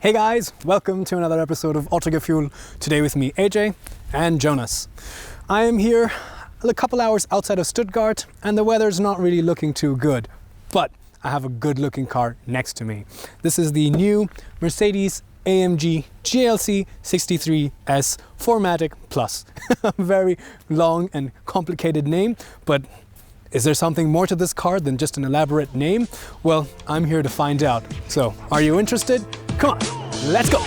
Hey guys, welcome to another episode of Autogefühl. Today with me AJ and Jonas. I am here a couple hours outside of Stuttgart and the weather's not really looking too good, but I have a good looking car next to me. This is the new Mercedes-AMG GLC 63S 4MATIC Plus. Very long and complicated name, but is there something more to this car than just an elaborate name? Well, I'm here to find out. So, are you interested? Come on, let's go!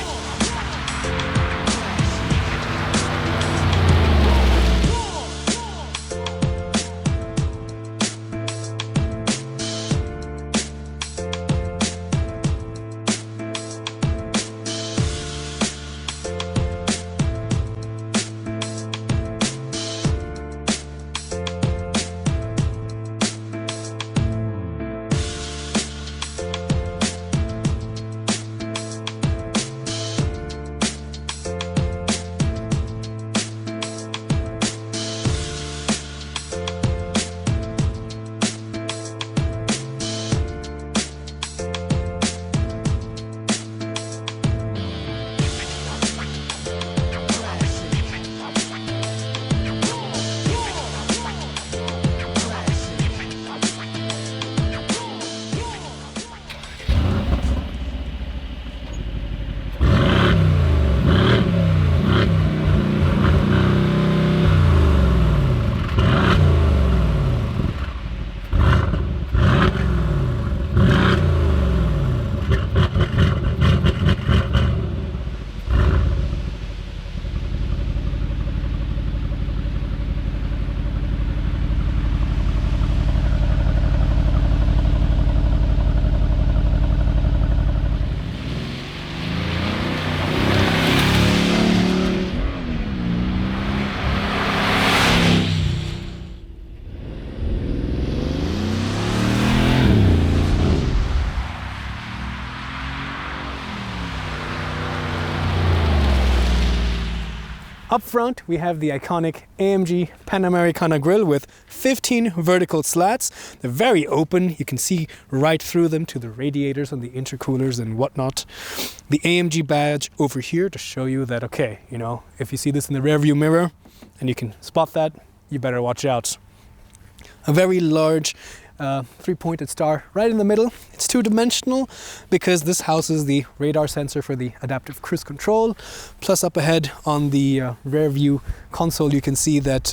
Up front, we have the iconic AMG Panamericana grille with 15 vertical slats. They're very open. You can see right through them to the radiators and the intercoolers and whatnot. The AMG badge over here to show you that, okay, you know, if you see this in the rearview mirror and you can spot that, you better watch out. A very large three-pointed star right in the middle. It's two-dimensional because this houses the radar sensor for the adaptive cruise control. Plus up ahead on the rear view console you can see that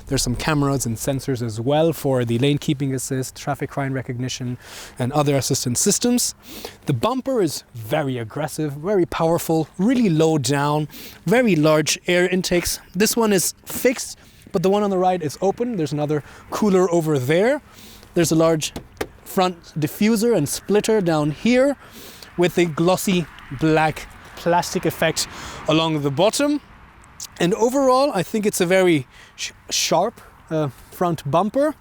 there's some cameras and sensors as well for the lane keeping assist, traffic crime recognition and other assistance systems. The bumper is very aggressive, very powerful, really low down, very large air intakes. This one is fixed, but the one on the right is open. There's another cooler over there. There's a large front diffuser and splitter down here with a glossy black plastic effect along the bottom. And overall, I think it's a very sharp front bumper.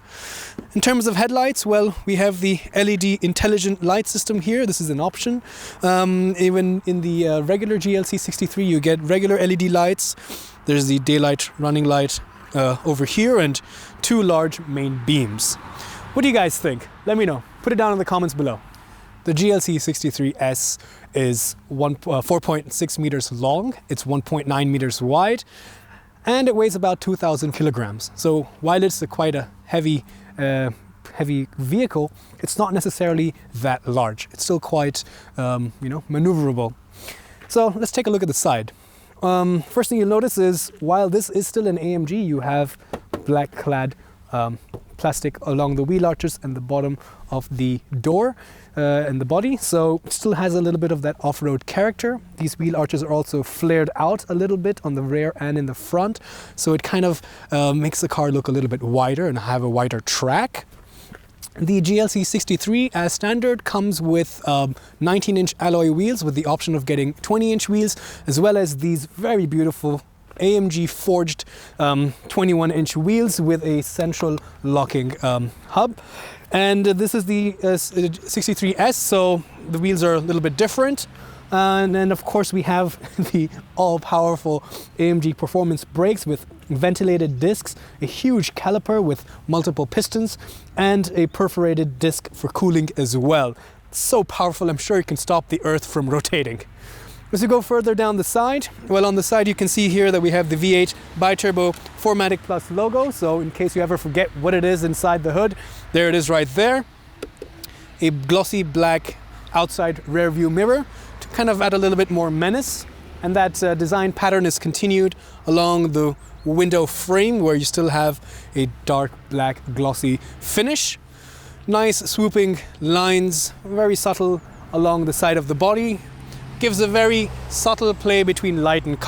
In terms of headlights, well, we have the LED intelligent light system here. This is an option. Even in the regular GLC 63, you get regular LED lights. There's the daylight running light over here and two large main beams. What do you guys think? Let me know. Put it down in the comments below. The GLC 63S is 4.6 meters long, it's 1.9 meters wide, and it weighs about 2,000 kilograms. So while it's quite a heavy vehicle, it's not necessarily that large. It's still quite, maneuverable. So let's take a look at the side. First thing you'll notice is while this is still an AMG, you have black clad plastic along the wheel arches and the bottom of the door and the body, so it still has a little bit of that off-road character. These wheel arches are also flared out a little bit on the rear and in the front, so it kind of makes the car look a little bit wider and have a wider track. The GLC 63 as standard comes with 19-inch alloy wheels with the option of getting 20-inch wheels, as well as these very beautiful AMG forged 21-inch wheels with a central locking hub. And this is the 63S, so the wheels are a little bit different. And then of course we have the all-powerful AMG performance brakes with ventilated discs, a huge caliper with multiple pistons, and a perforated disc for cooling as well. It's so powerful, I'm sure it can stop the Earth from rotating. As we go further down the side, well, on the side you can see here that we have the V8 Biturbo 4MATIC Plus logo. So in case you ever forget what it is inside the hood, there it is right there. A glossy black outside rear view mirror to kind of add a little bit more menace. And that design pattern is continued along the window frame, where you still have a dark black glossy finish. Nice swooping lines, very subtle along the side of the body. Gives a very subtle play between light and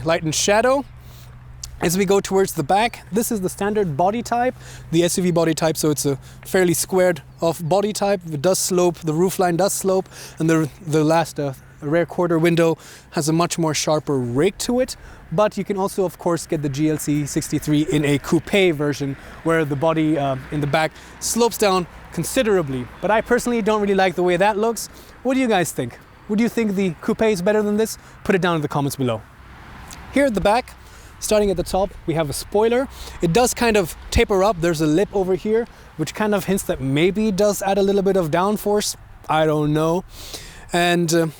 light and shadow. As we go towards the back, this is the standard body type, the SUV body type, so it's a fairly squared off body type. It does slope, the roofline does slope, and the last rear quarter window has a much more sharper rake to it. But you can also, of course, get the GLC 63 in a coupe version, where the body in the back slopes down considerably. But I personally don't really like the way that looks. What do you guys think? Would you think the coupe is better than this? Put it down in the comments below. Here at the back, starting at the top, we have a spoiler. It does kind of taper up. There's a lip over here, which kind of hints that maybe it does add a little bit of downforce. I don't know. And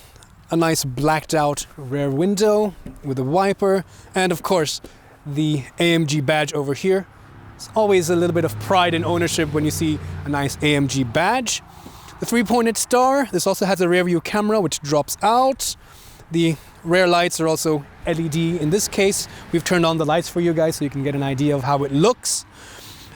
a nice blacked out rear window with a wiper. And of course, the AMG badge over here. It's always a little bit of pride and ownership when you see a nice AMG badge. The 3-pointed star, this also has a rear view camera which drops out. The rear lights are also LED. In this case, we've turned on the lights for you guys so you can get an idea of how it looks.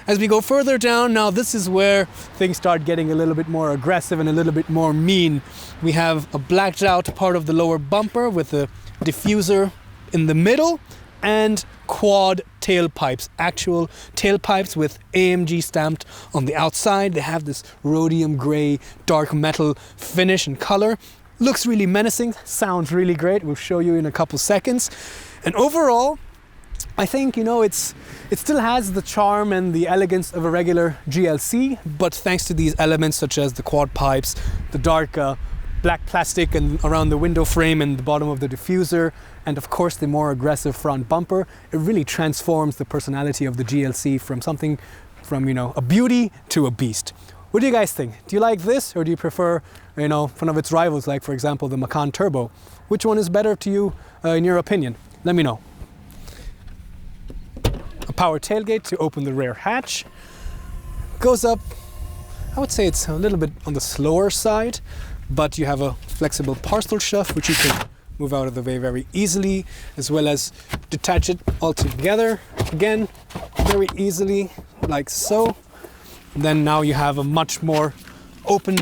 As we go further down, now this is where things start getting a little bit more aggressive and a little bit more mean. We have a blacked out part of the lower bumper with a diffuser in the middle and quad tailpipes, actual tailpipes with AMG stamped on the outside. They have this rhodium gray dark metal finish and color. Looks really menacing, sounds really great. We'll show you in a couple seconds. And overall, I think, you know, it still has the charm and the elegance of a regular GLC, but thanks to these elements such as the quad pipes, the dark black plastic and around the window frame and the bottom of the diffuser, and of course the more aggressive front bumper, it really transforms the personality of the GLC from you know, a beauty to a beast. What do you guys think? Do you like this, or do you prefer, you know, one of its rivals, like for example the Macan Turbo? Which one is better to you in your opinion? Let me know. A power tailgate to open the rear hatch. Goes up, I would say it's a little bit on the slower side, but you have a flexible parcel shelf which you can move out of the way very easily, as well as detach it all together again very easily, like so. And then now you have a much more open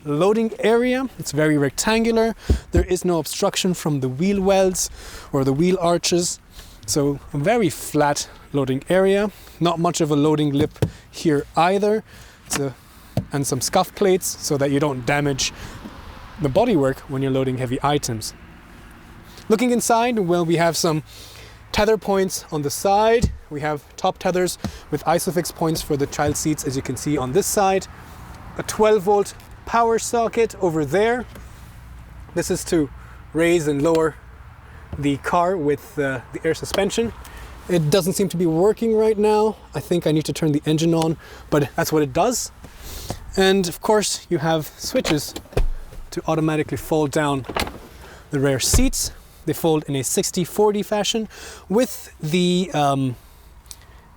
loading area. It's very rectangular. There is no obstruction from the wheel wells or the wheel arches, so a very flat loading area. Not much of a loading lip here either. And some scuff plates so that you don't damage the bodywork when you're loading heavy items. Looking inside, well, we have some tether points on the side. We have top tethers with isofix points for the child seats, as you can see on this side. A 12-volt power socket over there. This is to raise and lower the car with the air suspension. It doesn't seem to be working right now. I think I need to turn the engine on, but that's what it does. And of course, you have switches to automatically fold down the rear seats. They fold in a 60-40 fashion with the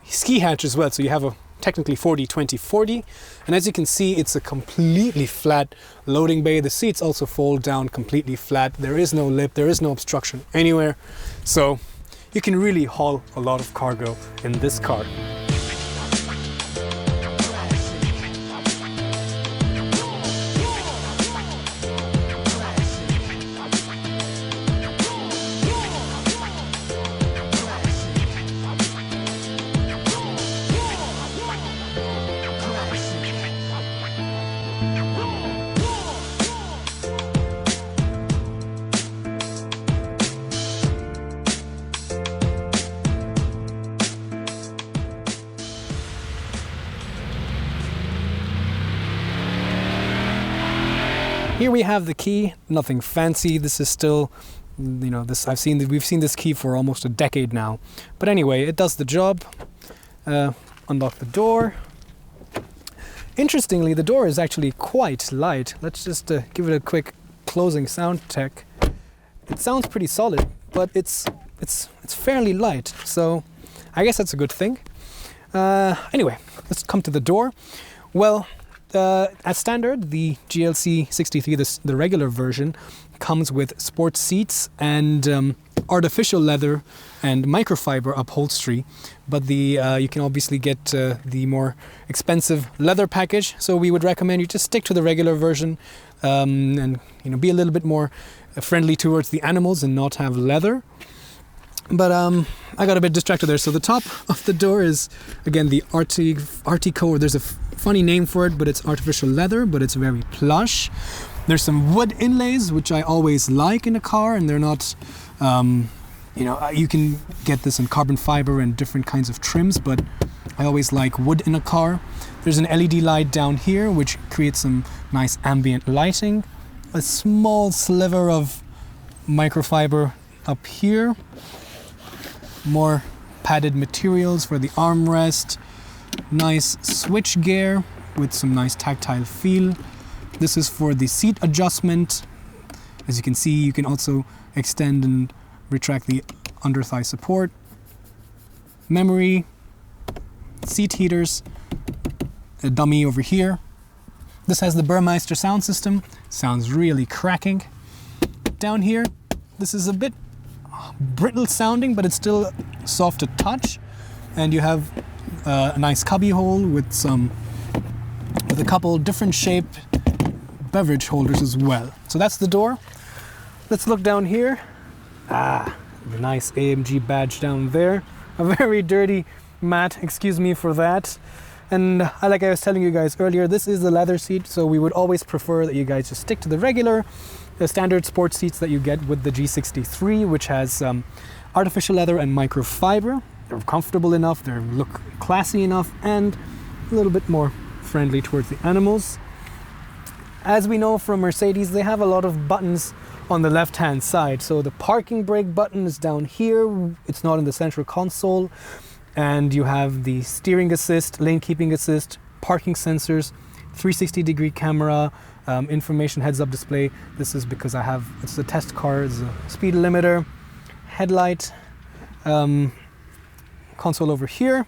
ski hatch as well. So you have a technically 40-20-40. And as you can see, it's a completely flat loading bay. The seats also fold down completely flat. There is no lip, there is no obstruction anywhere. So you can really haul a lot of cargo in this car. Here we have the key, nothing fancy. This is still, you know, we've seen this key for almost a decade now. But anyway, it does the job. Unlock the door. Interestingly, the door is actually quite light. Let's just give it a quick closing sound check. It sounds pretty solid, but it's fairly light, so I guess that's a good thing. Anyway, let's come to the door. Well, as standard, the GLC 63, the regular version, comes with sports seats and artificial leather and microfiber upholstery, but you can obviously get the more expensive leather package. So we would recommend you just stick to the regular version and be a little bit more friendly towards the animals and not have leather. But I got a bit distracted there. So the top of the door is, again, the Artico. There's a funny name for it, but it's artificial leather, but it's very plush. There's some wood inlays, which I always like in a car, and they're not, you can get this in carbon fiber and different kinds of trims, but I always like wood in a car. There's an LED light down here, which creates some nice ambient lighting. A small sliver of microfiber up here. More padded materials for the armrest. Nice switch gear with some nice tactile feel. This is for the seat adjustment. As you can see, you can also extend and retract the under thigh support. Memory, seat heaters, a dummy over here. This has the Burmeister sound system. Sounds really cracking. Down here, this is a bit brittle sounding, but it's still soft to touch. And you have a nice cubby hole with a couple different shaped beverage holders as well. So that's the door. Let's look down here. The nice AMG badge down there. A very dirty mat, excuse me for that. And like I was telling you guys earlier, this is the leather seat, so we would always prefer that you guys just stick to the regular, the standard sports seats that you get with the G63, which has artificial leather and microfiber. They're comfortable enough, they look classy enough, and a little bit more friendly towards the animals. As we know from Mercedes, they have a lot of buttons on the left-hand side. So the parking brake button is down here. It's not in the central console. And you have the steering assist, lane keeping assist, parking sensors, 360-degree camera, information heads-up display. This is because it's a test car, it's a speed limiter, headlight, console over here.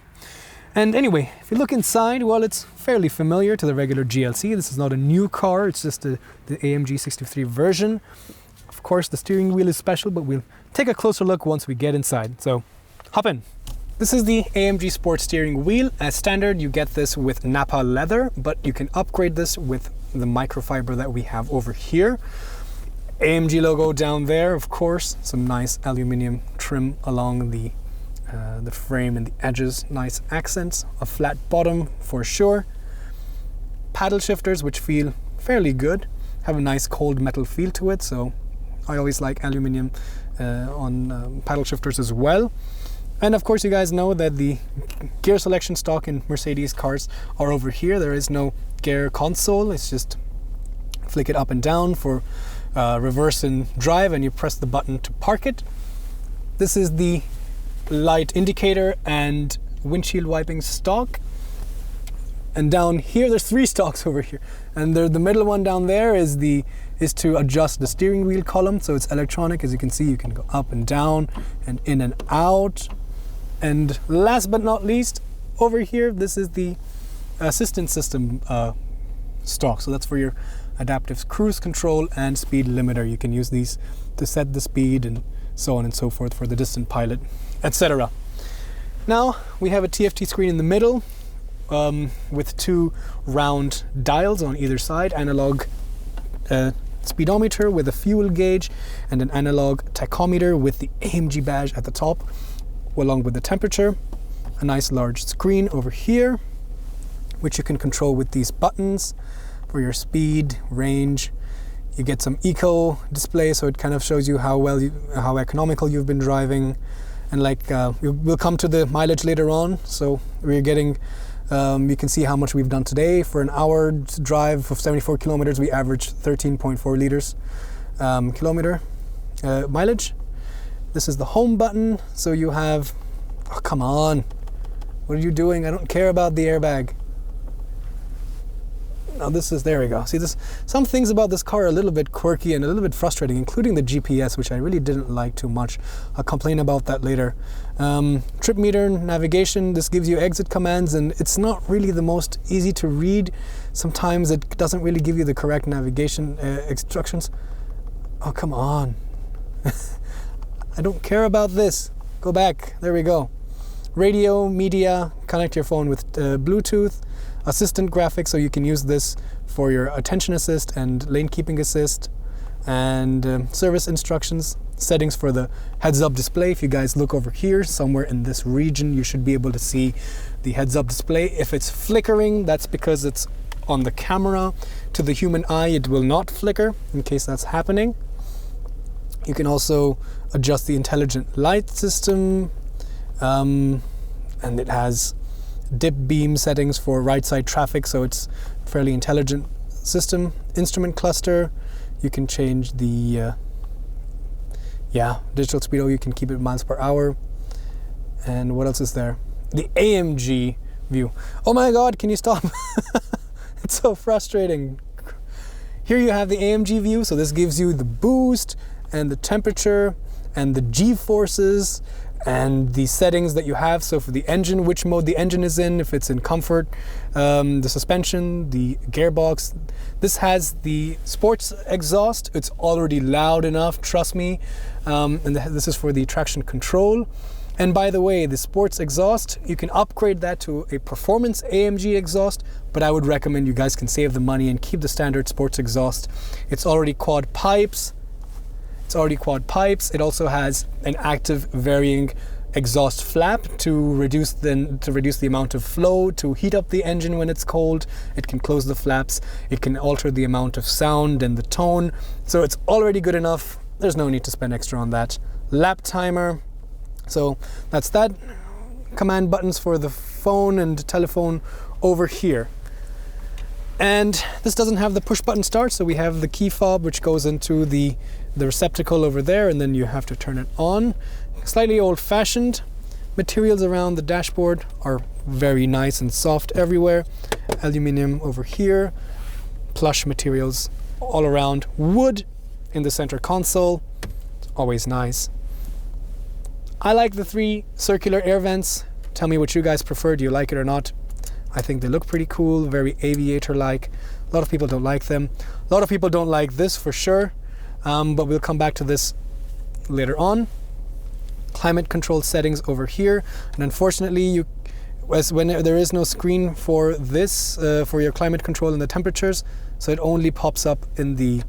And anyway, if you look inside, well, it's fairly familiar to the regular GLC. This is not a new car, it's just the AMG 63 version. Of course, the steering wheel is special, but we'll take a closer look once we get inside. So, hop in. This is the AMG Sport steering wheel. As standard, you get this with Napa leather, but you can upgrade this with the microfiber that we have over here. AMG logo down there, of course. Some nice aluminum trim along the frame and the edges. Nice accents. A flat bottom for sure. Paddle shifters, which feel fairly good. Have a nice cold metal feel to it, so I always like aluminum on paddle shifters as well. And of course, you guys know that the gear selection stock in Mercedes cars are over here. There is no gear console. It's just flick it up and down for reverse and drive, and you press the button to park it. This is the light indicator and windshield wiping stock. And down here, there's 3 stalks over here. And the middle one down there is to adjust the steering wheel column. So it's electronic. As you can see, you can go up and down and in and out. And last but not least, over here, this is the assistance system stock. So that's for your adaptive cruise control and speed limiter. You can use these to set the speed and so on and so forth for the distant pilot, etc. Now we have a TFT screen in the middle with 2 round dials on either side, analog speedometer with a fuel gauge and an analog tachometer with the AMG badge at the top, along with the temperature. A nice large screen over here, which you can control with these buttons for your speed, range. You get some eco display, so it kind of shows you how economical you've been driving. And we'll come to the mileage later on. So we're getting, you can see how much we've done today. For an hour drive of 74 kilometers, we averaged 13.4 liters kilometer mileage. This is the home button. So you have, oh, come on. What are you doing? I don't care about the airbag. Now this is, there we go. See, some things about this car are a little bit quirky and a little bit frustrating, including the GPS, which I really didn't like too much. I'll complain about that later. Trip meter, navigation, this gives you exit commands, and it's not really the most easy to read. Sometimes it doesn't really give you the correct navigation instructions. Oh, come on. I don't care about this. Go back. There we go. Radio, media, connect your phone with Bluetooth. Assistant graphics, so you can use this for your attention assist and lane keeping assist. And service instructions. Settings for the heads-up display. If you guys look over here, somewhere in this region, you should be able to see the heads-up display. If it's flickering, that's because it's on the camera. To the human eye, it will not flicker, in case that's happening. You can also adjust the intelligent light system, and it has dip beam settings for right side traffic, so it's a fairly intelligent system. Instrument cluster, you can change the digital speedo, you can keep it miles per hour. And what else is there? The AMG view. Oh my god, can you stop? It's so frustrating. Here you have the AMG view, so this gives you the boost and the temperature and the G-forces and the settings that you have. So for the engine, which mode the engine is in, if it's in comfort, the suspension, the gearbox. This has the sports exhaust. It's already loud enough, trust me. And this is for the traction control. And by the way, the sports exhaust, you can upgrade that to a performance AMG exhaust, but I would recommend you guys can save the money and keep the standard sports exhaust. It's already quad pipes. It also has an active varying exhaust flap to reduce the amount of flow, to heat up the engine when it's cold. It can close the flaps. It can alter the amount of sound and the tone. So it's already good enough. There's no need to spend extra on that. Lap timer. So that's that. Command buttons for the phone and telephone over here. And this doesn't have the push button start, so we have the key fob, which goes into the receptacle over there, and then you have to turn it on. Slightly old-fashioned. Materials around the dashboard are very nice and soft everywhere. Aluminium over here. Plush materials all around. Wood in the center console. It's always nice. I like the 3 circular air vents. Tell me what you guys prefer. Do you like it or not? I think they look pretty cool, very aviator-like. A lot of people don't like them. A lot of people don't like this for sure, but we'll come back to this later on. Climate control settings over here, and unfortunately, when there is no screen for this, for your climate control and the temperatures, so it only pops up in the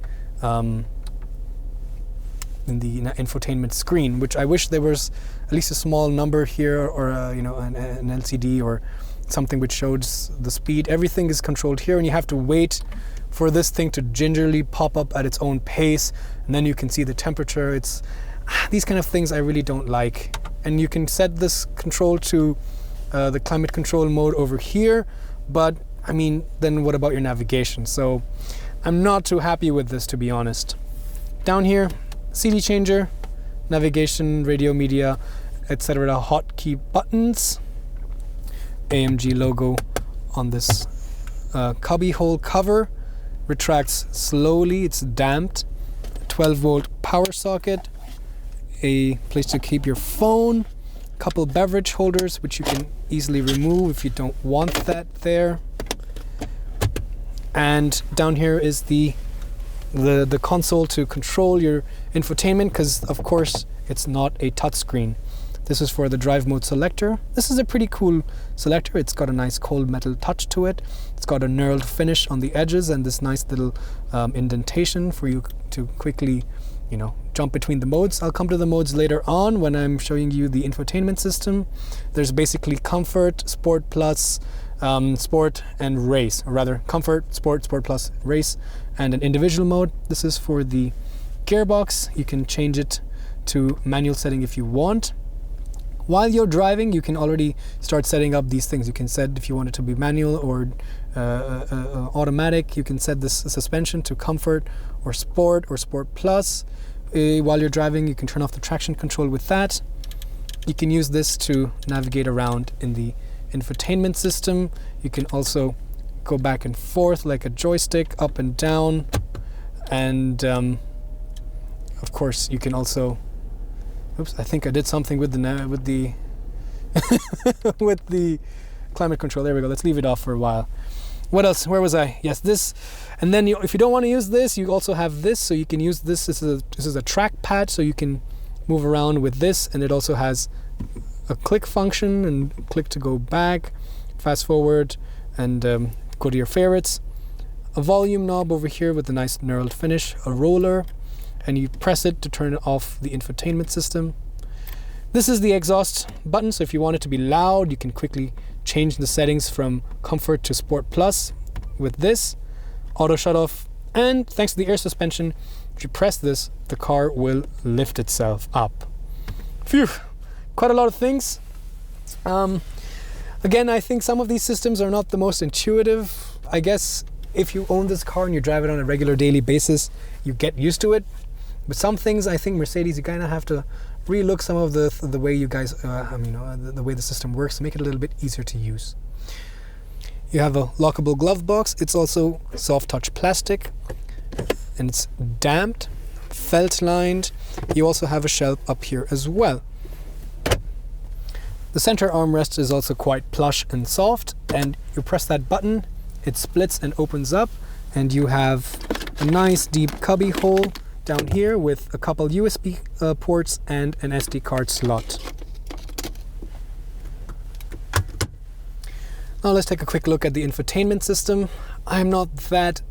infotainment screen, which I wish there was at least a small number here, or an LCD or something which shows the speed. Everything is controlled here, and you have to wait for this thing to gingerly pop up at its own pace, and then you can see the temperature. It's these kind of things I really don't like. And you can set this control to the climate control mode over here, but I mean, then what about your navigation? So I'm not too happy with this, to be honest. Down here, CD changer, navigation, radio, media, etc. hotkey buttons. AMG logo on this cubby hole cover. Retracts slowly, it's damped. 12-volt power socket. A place to keep your phone. Couple beverage holders, which you can easily remove if you don't want that there. And down here is the console to control your infotainment, because of course it's not a touchscreen. This is for the drive mode selector. This is a pretty cool selector. It's got a nice cold metal touch to it. It's got a knurled finish on the edges and this nice little indentation for you to quickly, jump between the modes. I'll come to the modes later on when I'm showing you the infotainment system. There's basically comfort, sport plus, sport and race, or rather comfort, sport plus, race, and an individual mode. This is for the gearbox. You can change it to manual setting if you want. While you're driving, you can already start setting up these things. You can set if you want it to be manual or automatic. You can set this suspension to comfort or sport plus. While you're driving, you can turn off the traction control with that. You can use this to navigate around in the infotainment system. You can also go back and forth like a joystick, up and down. And of course, you can also. Oops! I think I did something with the with the climate control. There we go. Let's leave it off for a while. What else? Where was I? Yes, this. And then if you don't want to use this, you also have this. So you can use this. This is a trackpad, so you can move around with this, and it also has a click function and click to go back, fast forward, and go to your favorites. A volume knob over here with a nice knurled finish, a roller, and you press it to turn off the infotainment system. This is the exhaust button, so if you want it to be loud, you can quickly change the settings from Comfort to Sport Plus with this. Auto shut off, and thanks to the air suspension, if you press this, the car will lift itself up. Phew, quite a lot of things. Again, I think some of these systems are not the most intuitive. I guess if you own this car and you drive it on a regular daily basis, you get used to it. But some things, I think Mercedes, you kind of have to relook some of the way you guys, the way the system works to make it a little bit easier to use. You have a lockable glove box. It's also soft touch plastic, and it's damped, felt lined. You also have a shelf up here as well. The center armrest is also quite plush and soft, and you press that button, it splits and opens up, and you have a nice deep cubby hole down here with a couple USB ports and an SD card slot. Now let's take a quick look at the infotainment system. I'm not that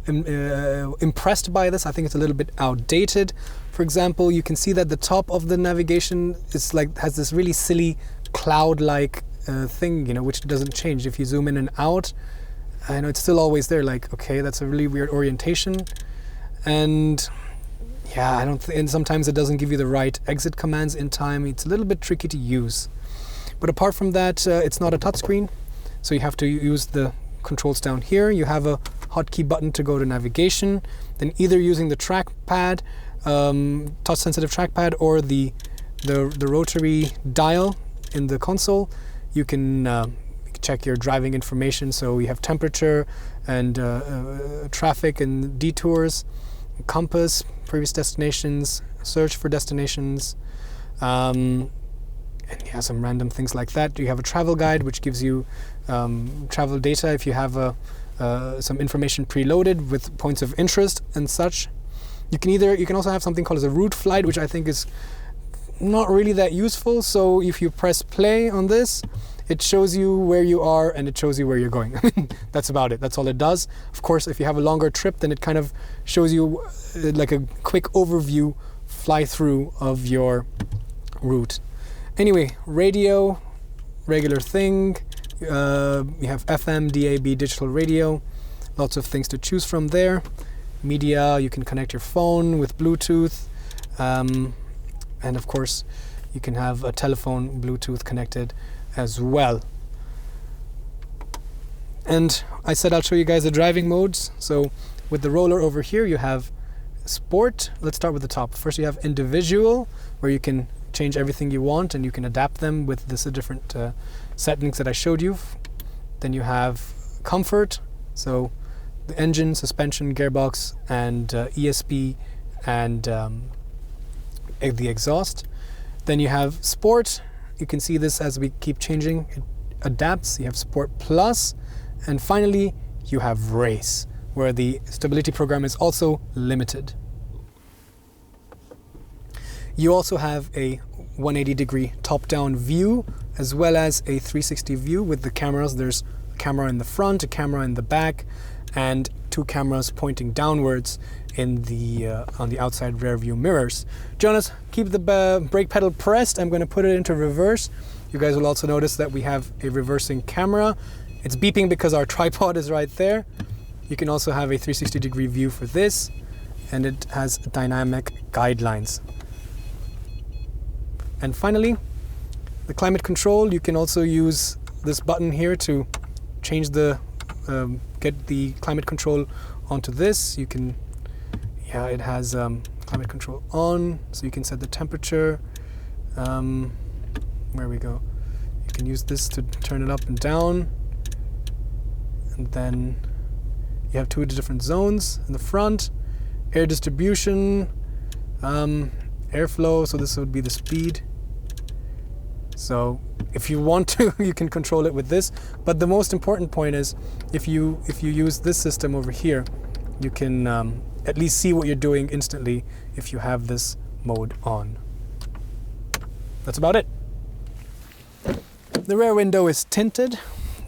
impressed by this. I think it's a little bit outdated. For example, you can see that the top of the navigation is has this really silly cloud-like thing, which doesn't change. If you zoom in and out, I know it's still always there. Like, okay, that's a really weird orientation, and yeah, and sometimes it doesn't give you the right exit commands in time. It's a little bit tricky to use. But apart from that, it's not a touchscreen, so you have to use the controls down here. You have a hotkey button to go to navigation. Then either using the trackpad, touch-sensitive trackpad, or the rotary dial in the console, you can check your driving information. So you have temperature and traffic and detours, compass, previous destinations, search for destinations, and yeah, some random things like that. You have a travel guide, which gives you travel data if you have some information preloaded with points of interest and such. You can also have something called as a route flight, which I think is not really that useful. So if you press play on this, it shows you where you are and it shows you where you're going. That's about it. That's all it does. Of course, if you have a longer trip, then it kind of shows you like a quick overview fly through of your route. Anyway, radio, regular thing. You have FM, DAB, digital radio. Lots of things to choose from there. Media, you can connect your phone with Bluetooth. And of course, you can have a telephone Bluetooth connected as well. And I said I'll show you guys the driving modes. So with the roller over here, you have sport. Let's start with the top. First, you have individual, where you can change everything you want and you can adapt them with the different settings that I showed you. Then you have comfort, so the engine, suspension, gearbox, and ESP, and the exhaust. Then you have sport. You can see this as we keep changing. It adapts. You have Sport Plus. And finally, you have Race, where the stability program is also limited. You also have a 180-degree top-down view, as well as a 360 view with the cameras. There's a camera in the front, a camera in the back, and two cameras pointing downwards in the on the outside rear view mirrors. Jonas, keep the brake pedal pressed. I'm going to put it into reverse. You guys will also notice that we have a reversing camera. It's beeping because our tripod is right there. You can also have a 360-degree view for this, and it has dynamic guidelines. And finally, the climate control. You can also use this button here to change the get the climate control onto this. You can, yeah, it has climate control on, so you can set the temperature. Where we go. You can use this to turn it up and down. And then you have two different zones in the front. Air distribution, airflow, so this would be the speed. So if you want to, you can control it with this. But the most important point is if you use this system over here, you can at least see what you're doing instantly if you have this mode on. That's about it. The rear window is tinted.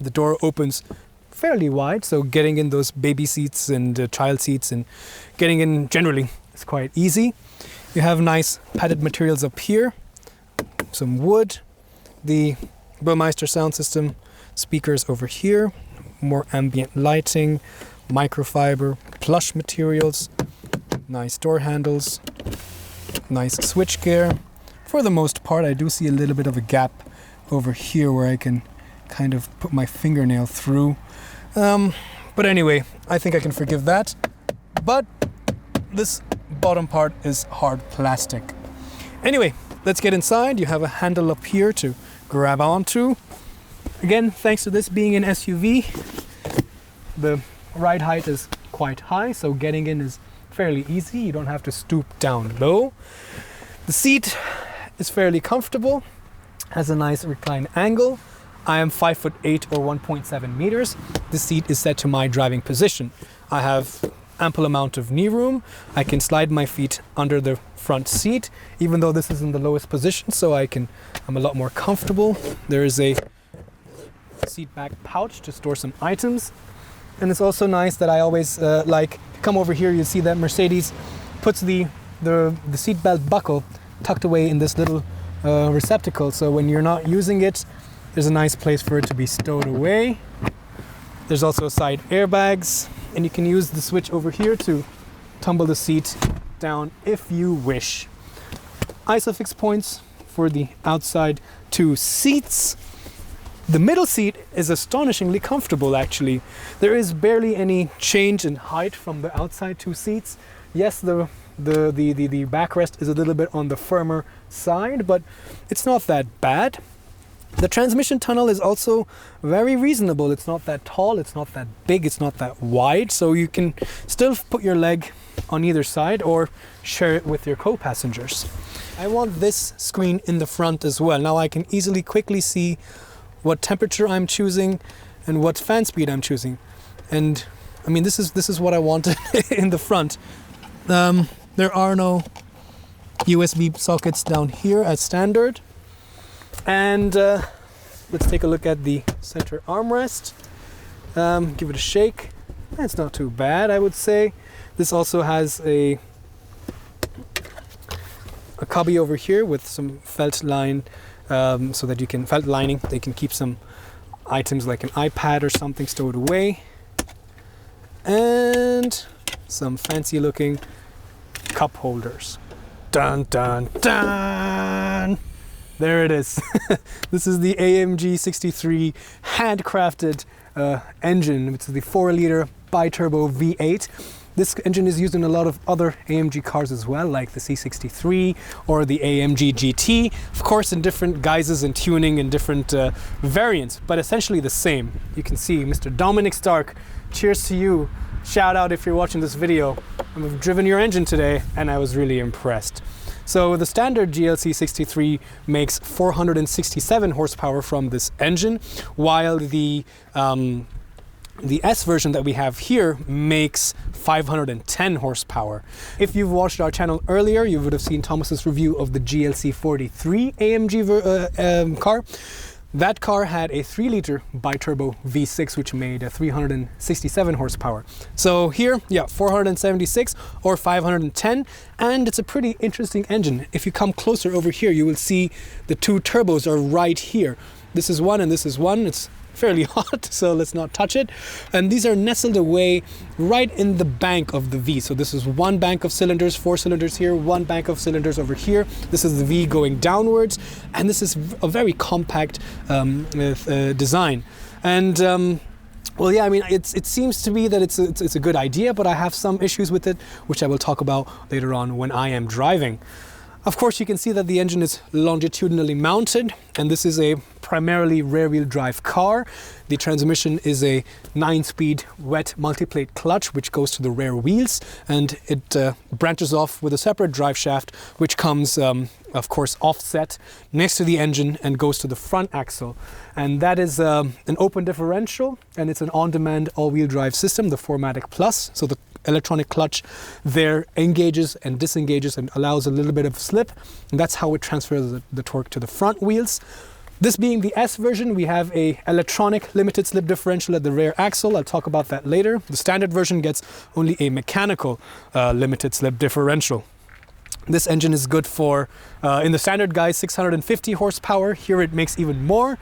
The door opens fairly wide, so getting in those baby seats and child seats and getting in generally is quite easy. You have nice padded materials up here, some wood, the Burmeister sound system speakers over here, more ambient lighting, microfiber, plush materials, nice door handles, nice switchgear. For the most part, I do see a little bit of a gap over here where I can kind of put my fingernail through. But anyway, I think I can forgive that. But this bottom part is hard plastic. Anyway, let's get inside. You have a handle up here to grab onto. Again, thanks to this being an SUV, the ride height is quite high, so getting in is fairly easy. You don't have to stoop down low. The seat is fairly comfortable, has a nice recline angle. I am 5'8" or 1.7 meters. The seat is set to my driving position. I have ample amount of knee room. I can slide my feet under the front seat, even though this is in the lowest position, so I'm a lot more comfortable. There is a seat back pouch to store some items. And it's also nice that I always come over here, you see that Mercedes puts the seat belt buckle tucked away in this little receptacle. So when you're not using it, there's a nice place for it to be stowed away. There's also side airbags, and you can use the switch over here to tumble the seat down if you wish. Isofix points for the outside two seats. The middle seat is astonishingly comfortable, actually. There is barely any change in height from the outside two seats. Yes, the backrest is a little bit on the firmer side, but it's not that bad. The transmission tunnel is also very reasonable. It's not that tall, it's not that big, it's not that wide, so you can still put your leg on either side or share it with your co-passengers. I want this screen in the front as well. Now I can easily quickly see what temperature I'm choosing and what fan speed I'm choosing. And I mean, this is what I wanted in the front. There are no USB sockets down here as standard. And let's take a look at the center armrest. Give it a shake. That's not too bad, I would say. This also has a cubby over here with some felt line, so that you can felt lining. They can keep some items like an iPad or something stowed away, and some fancy looking cup holders. Dun dun dun! There it is. This is the AMG 63 handcrafted engine. It's the 4-liter bi-turbo V8. This engine is used in a lot of other AMG cars as well, like the C63 or the AMG GT. Of course, in different guises and tuning and different variants, but essentially the same. You can see Mr. Dominic Stark, cheers to you. Shout out if you're watching this video. I've driven your engine today and I was really impressed. So the standard GLC 63 makes 467 horsepower from this engine, while the S version that we have here makes 510 horsepower. If you've watched our channel earlier, you would have seen Thomas's review of the GLC 43 AMG car. That car had a 3-liter bi-turbo V6, which made 367 horsepower. So here, yeah, 476 or 510, and it's a pretty interesting engine. If you come closer over here, you will see the two turbos are right here. This is one and this is one. It's fairly hot, so let's not touch it. And these are nestled away right in the bank of the V. So this is one bank of cylinders, 4 cylinders here, one bank of cylinders over here. This is the V going downwards, and this is a very compact design. And well, yeah, I mean, it seems to be that it's a good idea, but I have some issues with it, which I will talk about later on when I am driving. Of course, you can see that the engine is longitudinally mounted, and this is a primarily rear-wheel drive car. The transmission is a 9-speed wet multi-plate clutch, which goes to the rear wheels, and it branches off with a separate drive shaft, which comes, of course, offset next to the engine and goes to the front axle. And that is an open differential, and it's an on-demand all-wheel drive system, the 4MATIC Plus. So the electronic clutch there engages and disengages and allows a little bit of slip, and that's how it transfers the torque to the front wheels. This being the S version, we have a electronic limited slip differential at the rear axle. I'll talk about that later. The standard version gets only a mechanical limited slip differential. This engine is good for, in the standard guise, 650 horsepower. Here it makes even more.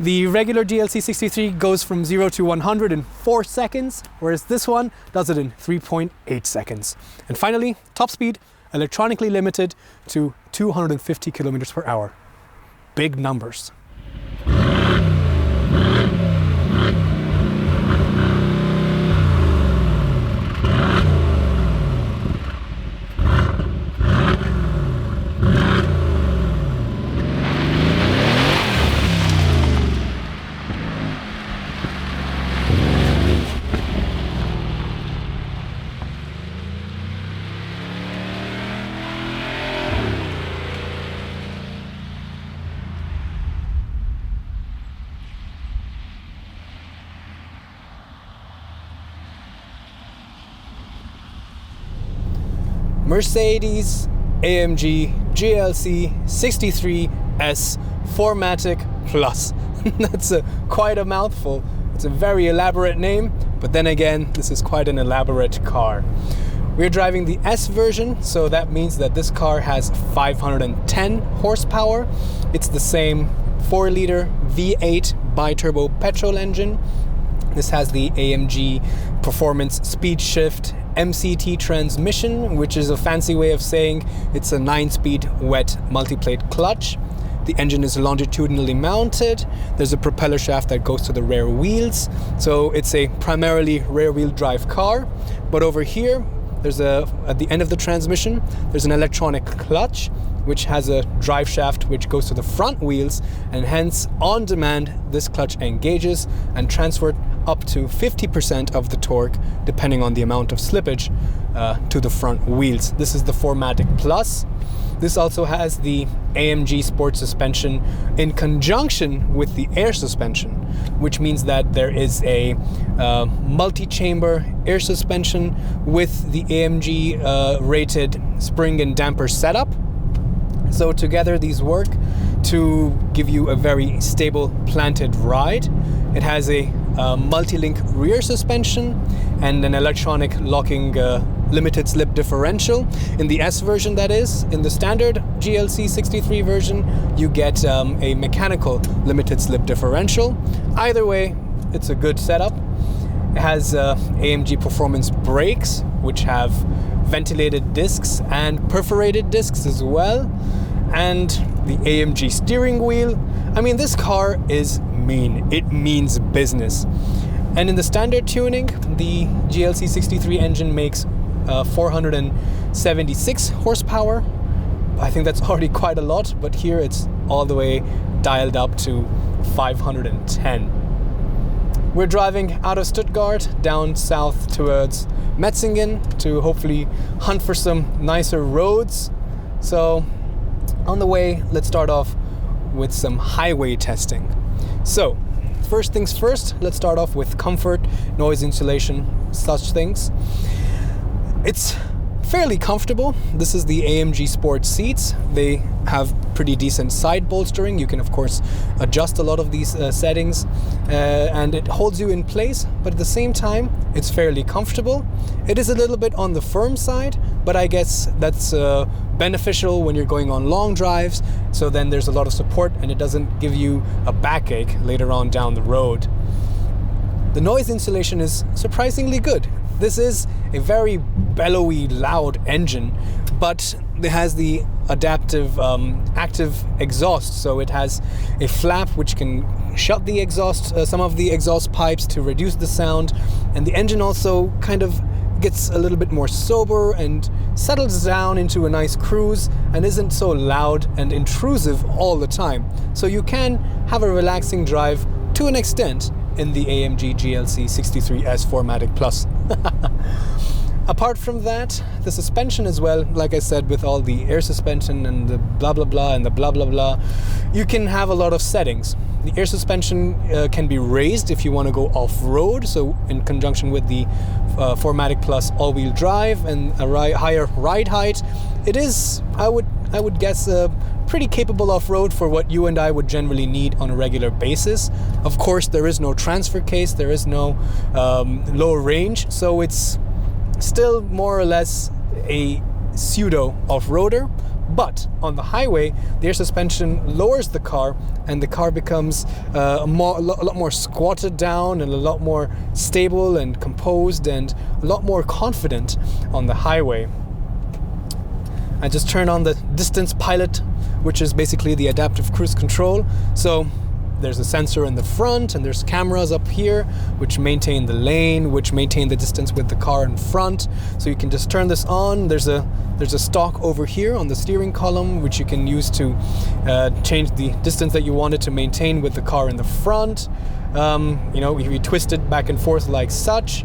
The regular GLC 63 goes from 0 to 100 in 4 seconds, whereas this one does it in 3.8 seconds. And finally, top speed, electronically limited to 250 kilometers per hour. Big numbers. Mercedes-AMG GLC 63S 4MATIC Plus. That's quite a mouthful. It's a very elaborate name, but then again, this is quite an elaborate car. We're driving the S version, so that means that this car has 510 horsepower. It's the same 4-liter V8 bi-turbo petrol engine. This has the AMG Performance Speed Shift MCT transmission, which is a fancy way of saying it's a 9-speed wet multi-plate clutch. The engine is longitudinally mounted. There's a propeller shaft that goes to the rear wheels. So it's a primarily rear-wheel drive car. But over here, there's at the end of the transmission, there's an electronic clutch, which has a drive shaft which goes to the front wheels, and hence on demand this clutch engages and transfers up to 50% of the torque, depending on the amount of slippage, to the front wheels. This is the 4MATIC Plus. This also has the AMG Sport suspension in conjunction with the air suspension, which means that there is a multi-chamber air suspension with the AMG rated spring and damper setup. So together these work to give you a very stable planted ride. It has a multi-link rear suspension and an electronic locking limited slip differential. In the S version, that is. In the standard GLC 63 version, you get a mechanical limited slip differential. Either way, it's a good setup. It has AMG Performance brakes, which have ventilated discs and perforated discs as well. And the AMG steering wheel. I mean, this car is mean. It means business. And in the standard tuning, the GLC 63 engine makes 476 horsepower. I think that's already quite a lot, but here it's all the way dialed up to 510. We're driving out of Stuttgart down south towards Metzingen to hopefully hunt for some nicer roads. So on the way, let's start off with some highway testing. So first things first, let's start off with comfort, noise insulation, such things. It's fairly comfortable. This is the AMG Sport seats. They have pretty decent side bolstering. You can of course adjust a lot of these settings and it holds you in place, but at the same time it's fairly comfortable. It is a little bit on the firm side, but I guess that's beneficial when you're going on long drives, so then there's a lot of support and it doesn't give you a backache later on down the road. The noise insulation is surprisingly good. This is a very bellowy, loud engine, but it has the adaptive active exhaust, so it has a flap which can shut the exhaust, some of the exhaust pipes to reduce the sound, and the engine also kind of gets a little bit more sober and settles down into a nice cruise and isn't so loud and intrusive all the time. So you can have a relaxing drive to an extent in the AMG GLC 63S 4MATIC Plus. Apart from that, the suspension as well, like I said, with all the air suspension and the blah blah blah and the blah blah blah, you can have a lot of settings. The air suspension can be raised if you want to go off-road, so in conjunction with the 4MATIC Plus all-wheel drive and a higher ride height. It is, I would guess, pretty capable off-road for what you and I would generally need on a regular basis. Of course, there is no transfer case, there is no low range, so it's still more or less a pseudo off-roader. But on the highway, the air suspension lowers the car and the car becomes a lot more squatted down and a lot more stable and composed and a lot more confident on the highway. I just turned on the distance pilot, which is basically the adaptive cruise control. So there's a sensor in the front and there's cameras up here which maintain the lane, which maintain the distance with the car in front. So you can just turn this on. There's a stalk over here on the steering column which you can use to change the distance that you wanted to maintain with the car in the front. You know, you twist it back and forth like such,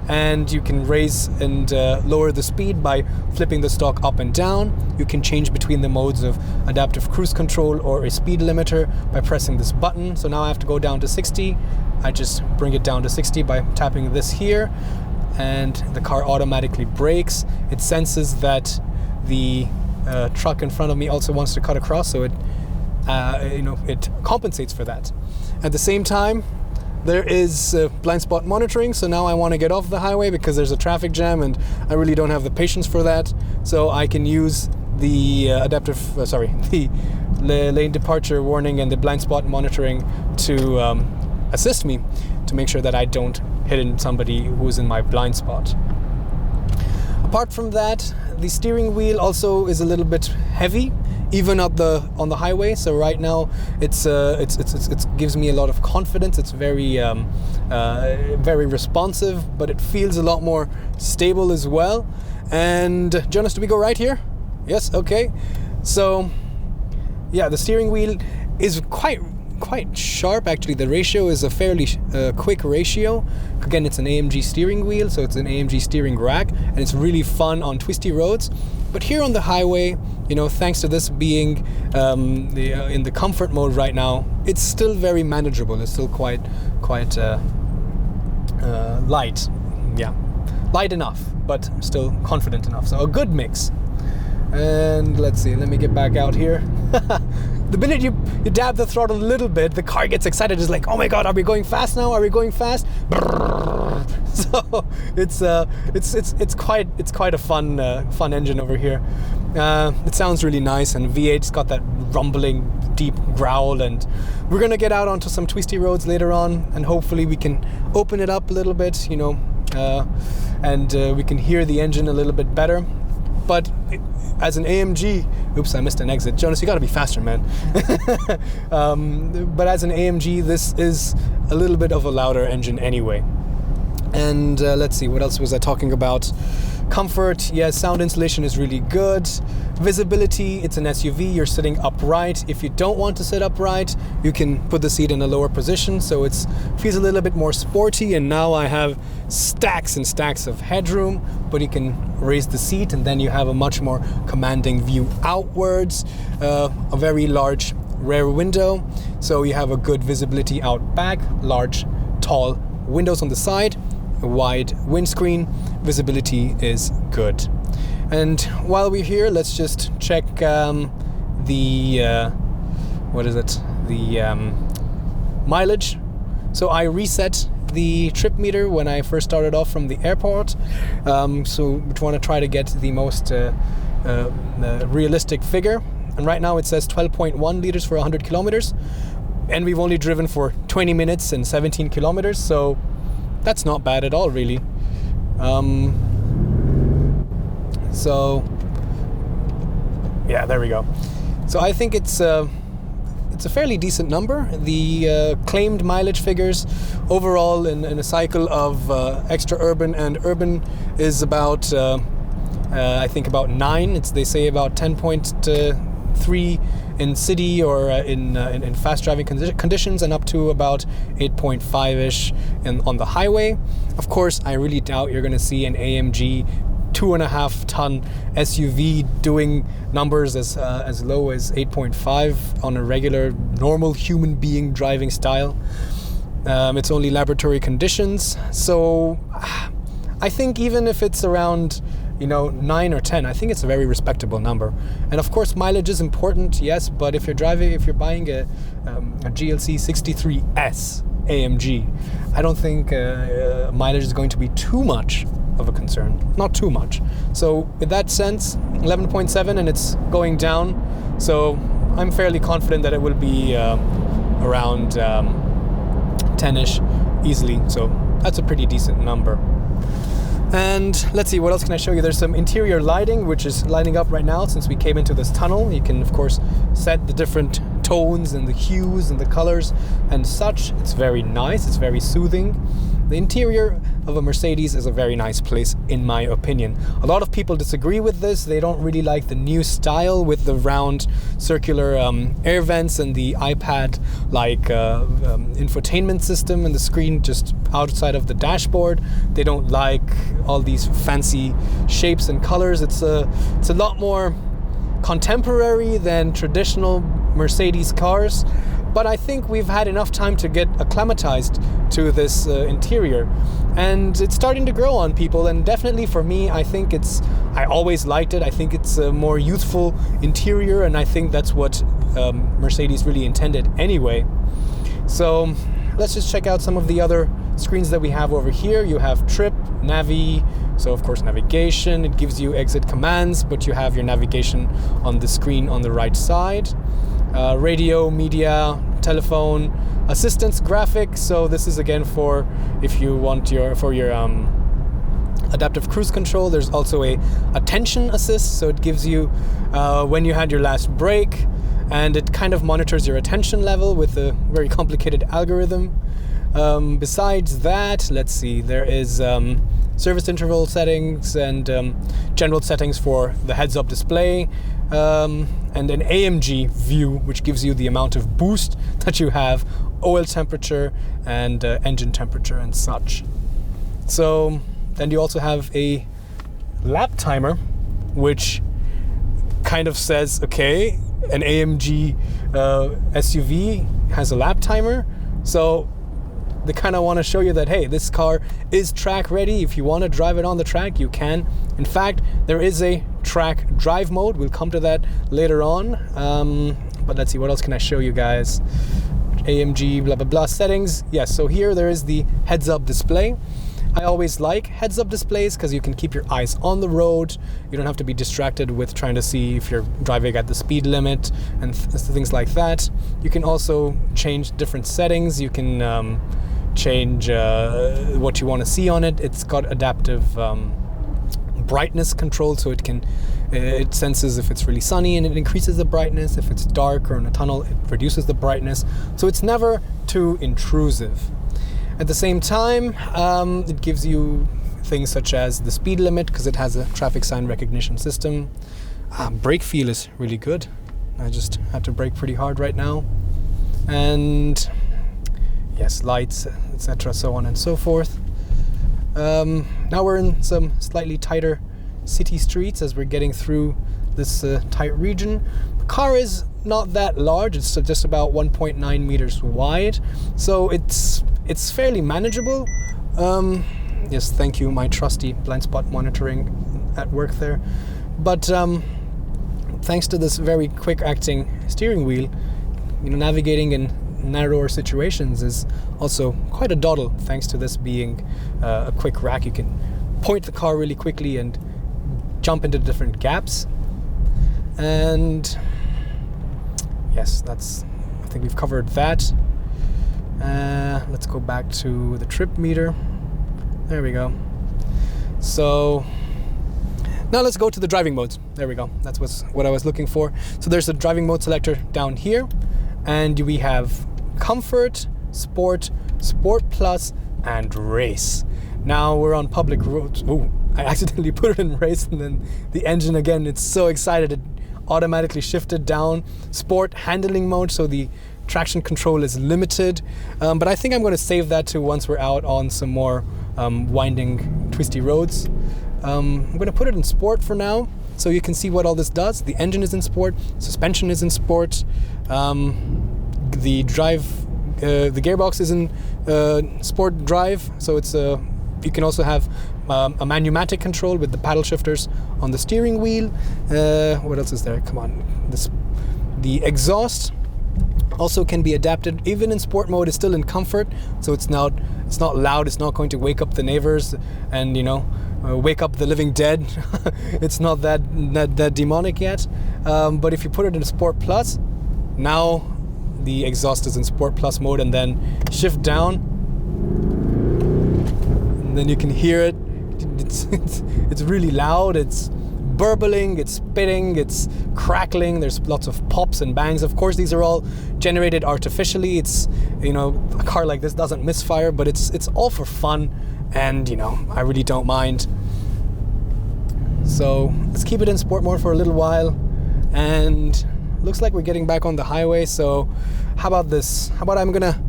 and you can raise and lower the speed by flipping the stalk up and down. You can change between the modes of adaptive cruise control or a speed limiter by pressing this button. So now I have to go down to 60. I just bring it down to 60 by tapping this here, and the car automatically brakes. It senses that the truck in front of me also wants to cut across, so it it compensates for that. At the same time, there is blind spot monitoring, so now I want to get off the highway because there's a traffic jam and I really don't have the patience for that. So I can use the the lane departure warning and the blind spot monitoring to assist me to make sure that I don't hit in somebody who's in my blind spot. Apart from that, the steering wheel also is a little bit heavy, even on the highway. So right now it gives me a lot of confidence. It's very very responsive, but it feels a lot more stable as well. And Jonas, do we go right here? Yes, okay. So yeah, the steering wheel is quite sharp actually. The ratio is a fairly quick ratio. Again, it's an AMG steering wheel, so it's an AMG steering rack, and it's really fun on twisty roads. But here on the highway, thanks to this being in the comfort mode right now, it's still very manageable. It's still quite light. Yeah, light enough, but still confident enough. So a good mix. And let's see, let me get back out here. The minute you dab the throttle a little bit, the car gets excited. It's like, oh my god, are we going fast now? Are we going fast? So it's quite a fun engine over here. It sounds really nice, and V8's got that rumbling deep growl, and we're gonna get out onto some twisty roads later on, and hopefully we can open it up a little bit, and we can hear the engine a little bit better. But as an AMG, oops, I missed an exit. Jonas, you gotta be faster, man. But as an AMG, this is a little bit of a louder engine anyway. And let's see, what else was I talking about? Comfort, yes, sound insulation is really good. Visibility, it's an SUV, you're sitting upright. If you don't want to sit upright, you can put the seat in a lower position, so it feels a little bit more sporty. And now I have stacks and stacks of headroom, but you can raise the seat and then you have a much more commanding view outwards. A very large rear window, so you have a good visibility out back, large, tall windows on the side, a wide windscreen. Visibility is good. And while we're here, let's just check the mileage. So I reset the trip meter when I first started off from the airport. So we want to try to get the most realistic figure. And right now it says 12.1 liters for 100 kilometers. And we've only driven for 20 minutes and 17 kilometers. So that's not bad at all, really. So yeah, there we go. So I think it's it's a fairly decent number. The claimed mileage figures overall in a cycle of extra urban and urban is about I think about 9. They say about 10.3 in city or in fast driving conditions, and up to about 8.5-ish on the highway. Of course, I really doubt you're going to see an AMG 2.5-ton SUV doing numbers as low as 8.5 on a regular normal human being driving style. It's only laboratory conditions, so I think even if it's around 9 or 10, I think it's a very respectable number. And of course, mileage is important, yes, but if you're buying a GLC 63S AMG, I don't think mileage is going to be too much of a concern. Not too much. So in that sense, 11.7, and it's going down. So I'm fairly confident that it will be around 10-ish easily. So that's a pretty decent number. And let's see, what else can I show you? There's some interior lighting, which is lighting up right now since we came into this tunnel. You can, of course, set the different tones and the hues and the colors and such. It's very nice. It's very soothing. The interior of a Mercedes is a very nice place, in my opinion. A lot of people disagree with this. They don't really like the new style with the round circular air vents and the iPad-like infotainment system and the screen just outside of the dashboard. They don't like all these fancy shapes and colors. It's a lot more contemporary than traditional Mercedes cars. But I think we've had enough time to get acclimatized to this interior, and it's starting to grow on people. And definitely for me, I always liked it. I think it's a more youthful interior, and I think that's what Mercedes really intended anyway. So let's just check out some of the other screens that we have over here. You have trip, navi, so of course navigation. It gives you exit commands, but you have your navigation on the screen on the right side. Radio, media, telephone, assistance, graphics. So this is again for if you want your adaptive cruise control. There's also a attention assist, so it gives you when you had your last break, and it kind of monitors your attention level with a very complicated algorithm. Besides that, let's see, there is service interval settings and general settings for the heads-up display, and an AMG view, which gives you the amount of boost that you have, oil temperature and engine temperature and such. So then you also have a lap timer, which kind of says, okay, an AMG SUV has a lap timer, so they kind of want to show you that, hey, this car is track ready. If you want to drive it on the track, you can. In fact, there is a track drive mode. We'll come to that later on. But let's see, what else can I show you guys? AMG blah blah blah settings. Yes, so here there is the heads-up display. I always like heads-up displays because you can keep your eyes on the road. You don't have to be distracted with trying to see if you're driving at the speed limit and things like that. You can also change different settings. You can change what you want to see on it. It's got adaptive brightness control, so it senses if it's really sunny and it increases the brightness. If it's dark or in a tunnel, it reduces the brightness. So it's never too intrusive. At the same time, it gives you things such as the speed limit because it has a traffic sign recognition system. Brake feel is really good. I just had to brake pretty hard right now. And yes, lights, etc., so on and so forth. Now we're in some slightly tighter city streets as we're getting through this tight region. The car is not that large. It's just about 1.9 meters wide, so it's fairly manageable. Yes, thank you, my trusty blind spot monitoring at work there. But thanks to this very quick acting steering wheel, navigating in narrower situations is also quite a doddle. Thanks to this being a quick rack, you can point the car really quickly and jump into different gaps. And yes, I think we've covered that. Let's go back to the trip meter. There we go. So now let's go to the driving modes. There we go. That's what I was looking for. So there's a driving mode selector down here, And we have Comfort, Sport, Sport Plus, and Race. Now we're on public roads. Oh, I accidentally put it in Race, and then the engine again, it's so excited, it automatically shifted down. Sport handling mode, so the traction control is limited. But I think I'm going to save that to once we're out on some more winding, twisty roads. I'm going to put it in Sport for now, so you can see what all this does. The engine is in Sport, suspension is in Sport, the gearbox is in Sport Drive, so it's you can also have a manumatic control with the paddle shifters on the steering wheel. What else is there? Come on, the exhaust also can be adapted. Even in Sport mode, it's still in Comfort, so it's not loud. It's not going to wake up the neighbors and wake up the living dead. It's not that demonic yet. But if you put it in Sport Plus, now the exhaust is in Sport Plus mode, and then shift down, and then you can hear it. It's really loud. It's burbling, it's spitting, it's crackling. There's lots of pops and bangs. Of course, these are all generated artificially. It's a car like this doesn't misfire, but it's all for fun, and I really don't mind. So let's keep it in Sport mode for a little while, and looks like we're getting back on the highway. So how about this? How about I'm gonna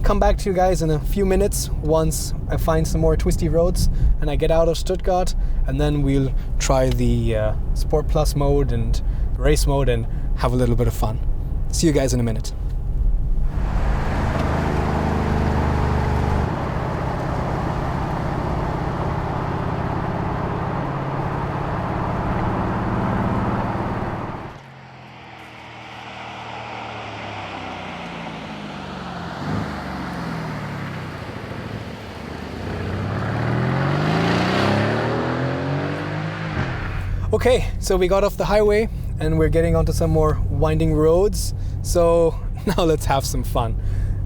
come back to you guys in a few minutes once I find some more twisty roads and I get out of Stuttgart, and then we'll try the Sport Plus mode and Race mode and have a little bit of fun. See you guys in a minute. Okay, so we got off the highway and we're getting onto some more winding roads. So now let's have some fun.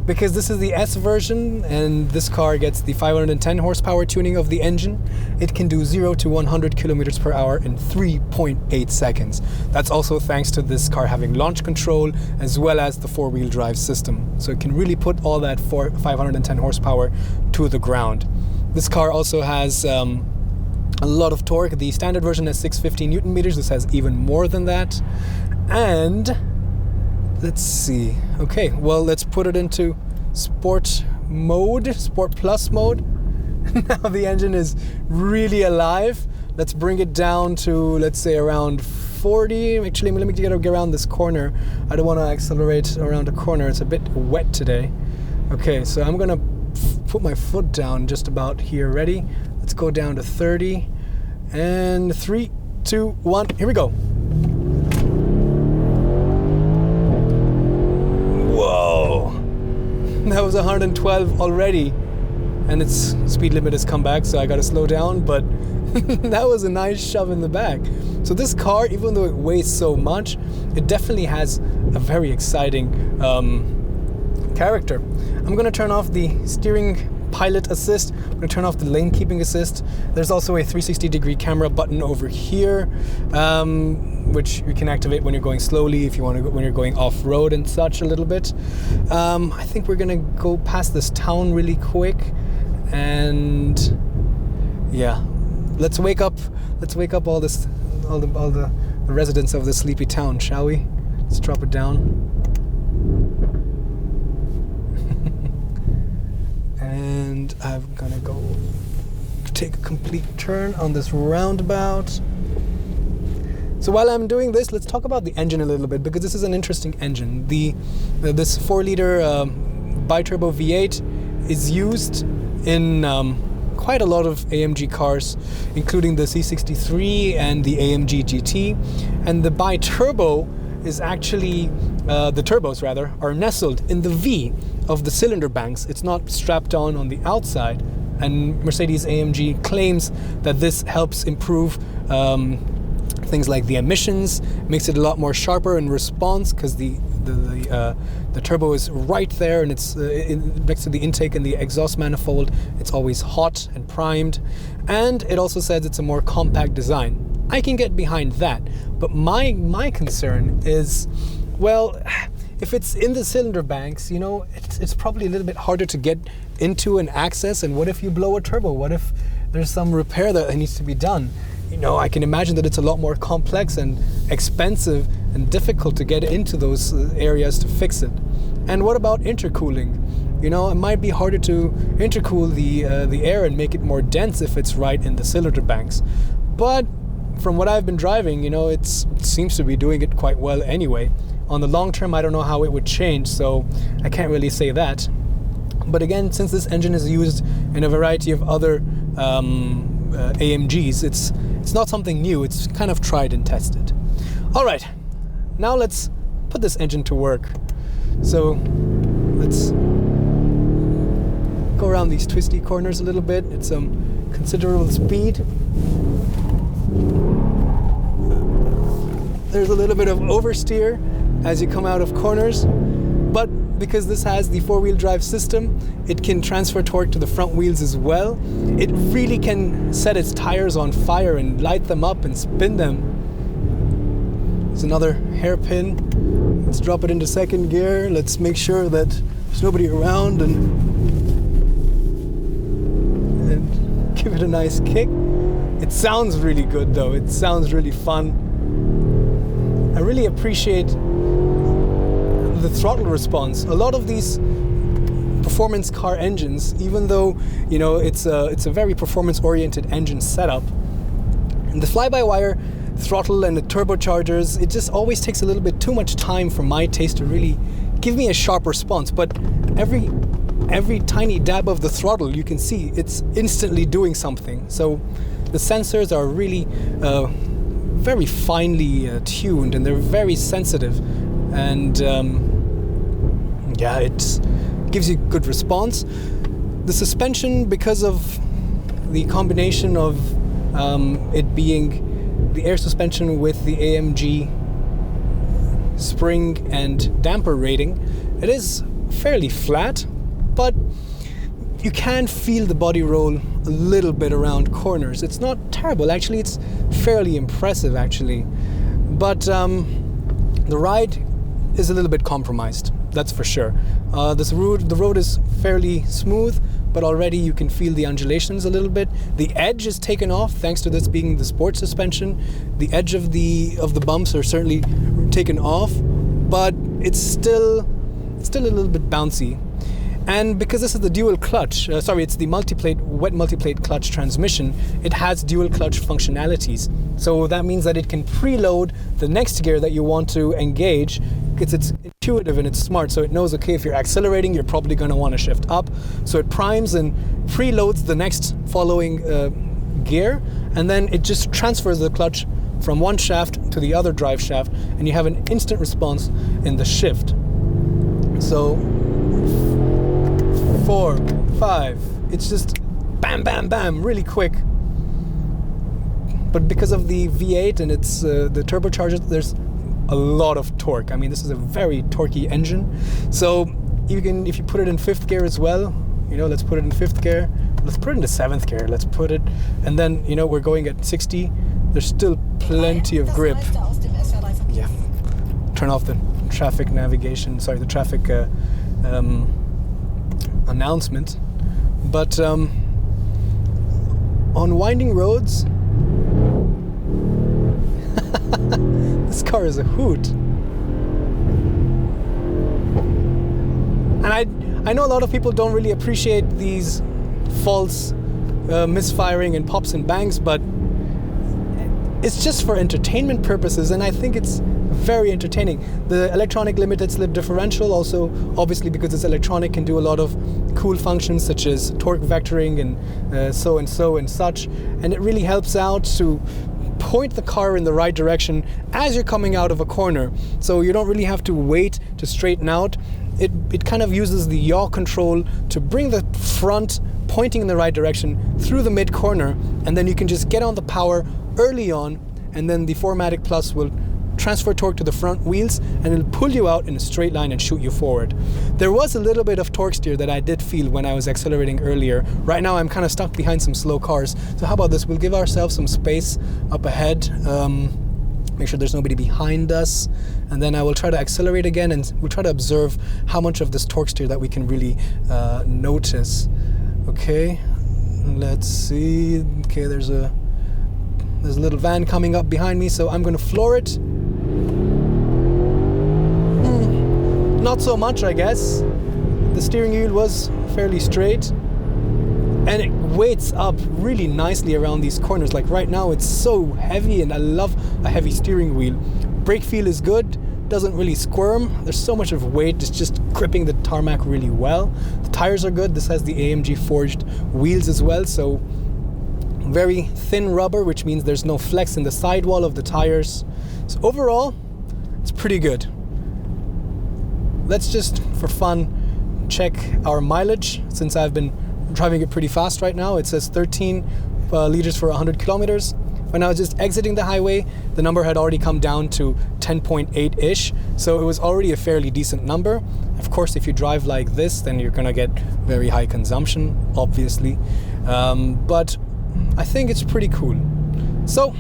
Because this is the S version and this car gets the 510 horsepower tuning of the engine. It can do 0 to 100 kilometers per hour in 3.8 seconds. That's also thanks to this car having launch control as well as the four-wheel drive system. So it can really put all that 510 horsepower to the ground. This car also has a lot of torque. The standard version has 650 Newton meters. This has even more than that. And let's see. Okay, well, let's put it into Sport mode, Sport Plus mode. Now the engine is really alive. Let's bring it down to, let's say, around 40. Actually, let me get around this corner. I don't want to accelerate around a corner. It's a bit wet today. Okay, so I'm gonna put my foot down just about here. Ready? Let's go down to 30. And 3, 2, 1. Here we go. Whoa! That was 112 already. And its speed limit has come back, so I gotta slow down, but that was a nice shove in the back. So this car, even though it weighs so much, it definitely has a very exciting character. I'm gonna turn off the steering pilot assist. I'm going to turn off the lane keeping assist. There's also a 360-degree camera button over here, which you can activate when you're going slowly, if you want to go, when you're going off-road and such a little bit. I think we're going to go past this town really quick, and yeah, let's wake up all the residents of this sleepy town, shall we? Let's drop it down. And I'm gonna go take a complete turn on this roundabout. So while I'm doing this, let's talk about the engine a little bit, because this is an interesting engine. This 4-liter biturbo V8 is used in quite a lot of AMG cars, including the C63 and the AMG GT. And the biturbo is actually, the turbos rather, are nestled in the V of the cylinder banks. It's not strapped on the outside, and Mercedes-AMG claims that this helps improve things like the emissions, makes it a lot more sharper in response, because the turbo is right there, and it's next to the intake and the exhaust manifold. It's always hot and primed, and it also says it's a more compact design. I can get behind that, but my concern is, well, if it's in the cylinder banks, you know, it's probably a little bit harder to get into and access. And what if you blow a turbo? What if there's some repair that needs to be done? You know, I can imagine that it's a lot more complex and expensive and difficult to get into those areas to fix it. And what about intercooling? You know, it might be harder to intercool the air and make it more dense if it's right in the cylinder banks. But from what I've been driving, you know, it seems to be doing it quite well anyway. On the long term, I don't know how it would change, so I can't really say that. But again, since this engine is used in a variety of other AMGs, it's not something new. It's kind of tried and tested. All right, now let's put this engine to work. So let's go around these twisty corners a little bit at some considerable speed. There's a little bit of oversteer as you come out of corners, but because this has the four-wheel drive system, it can transfer torque to the front wheels as well. It really can set its tires on fire and light them up and spin them. There's another hairpin. Let's drop it into second gear. Let's make sure that there's nobody around and give it a nice kick. It sounds really good though. It sounds really fun. I really appreciate the throttle response. A lot of these performance car engines, even though, you know, it's a very performance-oriented engine setup, and the fly-by-wire throttle and the turbochargers, it just always takes a little bit too much time for my taste to really give me a sharp response. But every tiny dab of the throttle, you can see it's instantly doing something. So the sensors are really very finely tuned, and they're very sensitive, and yeah, it gives you good response. The suspension, because of the combination of it being the air suspension with the AMG spring and damper rating, it is fairly flat, but you can feel the body roll a little bit around corners. It's not terrible, actually. It's fairly impressive, actually. But the ride is a little bit compromised, that's for sure. The road is fairly smooth, but already you can feel the undulations a little bit. The edge is taken off thanks to this being the sport suspension. The edge of the bumps are certainly taken off, but it's still a little bit bouncy. And because this is the dual clutch, it's the wet multiplate clutch transmission, it has dual clutch functionalities. So that means that it can preload the next gear that you want to engage. It's intuitive and it's smart, so it knows, okay, if you're accelerating, you're probably going to want to shift up. So it primes and preloads the next following gear, and then it just transfers the clutch from one shaft to the other drive shaft, and you have an instant response in the shift. So 4, 5, it's just bam, bam, bam, really quick. But because of the V8 and it's the turbocharger, there's a lot of torque. I mean, this is a very torquey engine. So you can, if you put it in fifth gear as well, you know, let's put it in fifth gear, let's put it into seventh gear, let's put it, and then, you know, we're going at 60, there's still plenty of grip. Yeah, turn off the traffic navigation, the traffic announcement. But on winding roads, this car is a hoot. And I know a lot of people don't really appreciate these false misfiring and pops and bangs, but it's just for entertainment purposes, and I think it's very entertaining. The electronic limited slip differential also, obviously because it's electronic, can do a lot of cool functions such as torque vectoring and so and such, and it really helps out to point the car in the right direction as you're coming out of a corner, so you don't really have to wait to straighten out. It kind of uses the yaw control to bring the front pointing in the right direction through the mid corner, and then you can just get on the power early on, and then the 4MATIC Plus will transfer torque to the front wheels and it'll pull you out in a straight line and shoot you forward. There was a little bit of torque steer that I did feel when I was accelerating earlier. Right now I'm kind of stuck behind some slow cars, so how about this, we'll give ourselves some space up ahead, make sure there's nobody behind us, and then I will try to accelerate again, and we'll try to observe how much of this torque steer that we can really notice. Okay, let's see. Okay, there's a little van coming up behind me, so I'm going to floor it. Not so much, I guess. The steering wheel was fairly straight, and it weights up really nicely around these corners. Like right now it's so heavy, and I love a heavy steering wheel. Brake feel is good, doesn't really squirm. There's so much of weight, it's just gripping the tarmac really well. The tires are good. This has the AMG forged wheels as well, so very thin rubber, which means there's no flex in the sidewall of the tires. So overall, it's pretty good. Let's just, for fun, check our mileage, since I've been driving it pretty fast right now. It says 13 liters for 100 kilometers. When I was just exiting the highway, the number had already come down to 10.8-ish, so it was already a fairly decent number. Of course, if you drive like this, then you're gonna get very high consumption, obviously. But I think it's pretty cool. So,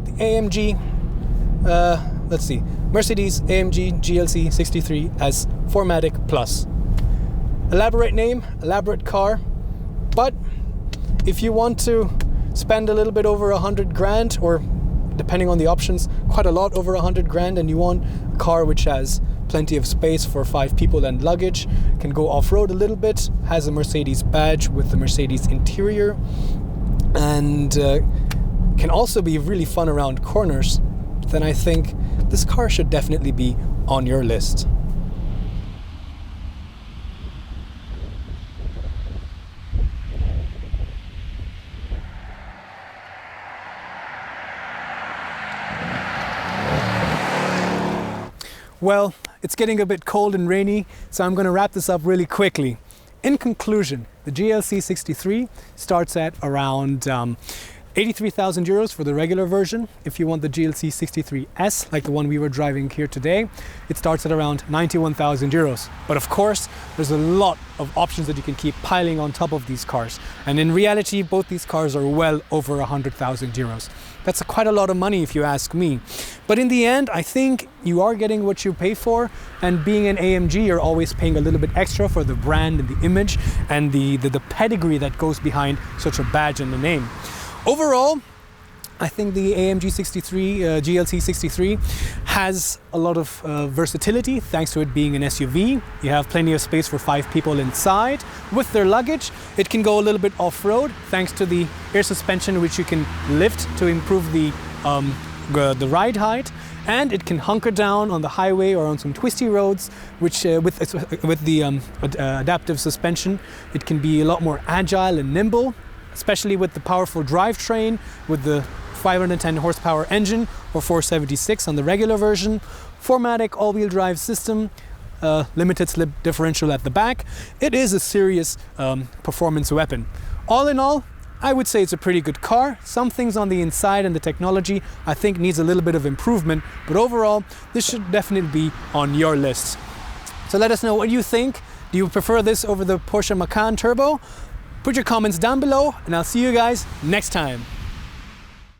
the AMG, let's see, Mercedes-AMG GLC 63 as 4MATIC Plus. Elaborate name, elaborate car, but if you want to spend a little bit over 100 grand, or depending on the options, quite a lot over 100 grand, and you want a car which has plenty of space for 5 people and luggage, can go off-road a little bit, has a Mercedes badge with the Mercedes interior, and can also be really fun around corners, then I think this car should definitely be on your list. Well, it's getting a bit cold and rainy, so I'm going to wrap this up really quickly. In conclusion, the GLC 63 starts at around 83,000 euros for the regular version. If you want the GLC 63S, like the one we were driving here today, it starts at around 91,000 euros. But of course, there's a lot of options that you can keep piling on top of these cars. And in reality, both these cars are well over 100,000 euros. That's quite a lot of money if you ask me. But in the end, I think you are getting what you pay for, and being an AMG, you're always paying a little bit extra for the brand and the image and the pedigree that goes behind such a badge and the name. Overall, I think the AMG 63, GLC 63 has a lot of versatility thanks to it being an SUV. You have plenty of space for 5 people inside. With their luggage, it can go a little bit off-road thanks to the air suspension, which you can lift to improve the ride height. And it can hunker down on the highway or on some twisty roads, which with the adaptive suspension, it can be a lot more agile and nimble, especially with the powerful drivetrain with the 510 horsepower engine or 476 on the regular version, 4MATIC all-wheel drive system, limited slip differential at the back. It is a serious performance weapon. All in all, I would say it's a pretty good car. Some things on the inside and the technology I think needs a little bit of improvement, but overall this should definitely be on your list. So let us know what you think. Do you prefer this over the Porsche Macan Turbo? Put your comments down below, and I'll see you guys next time.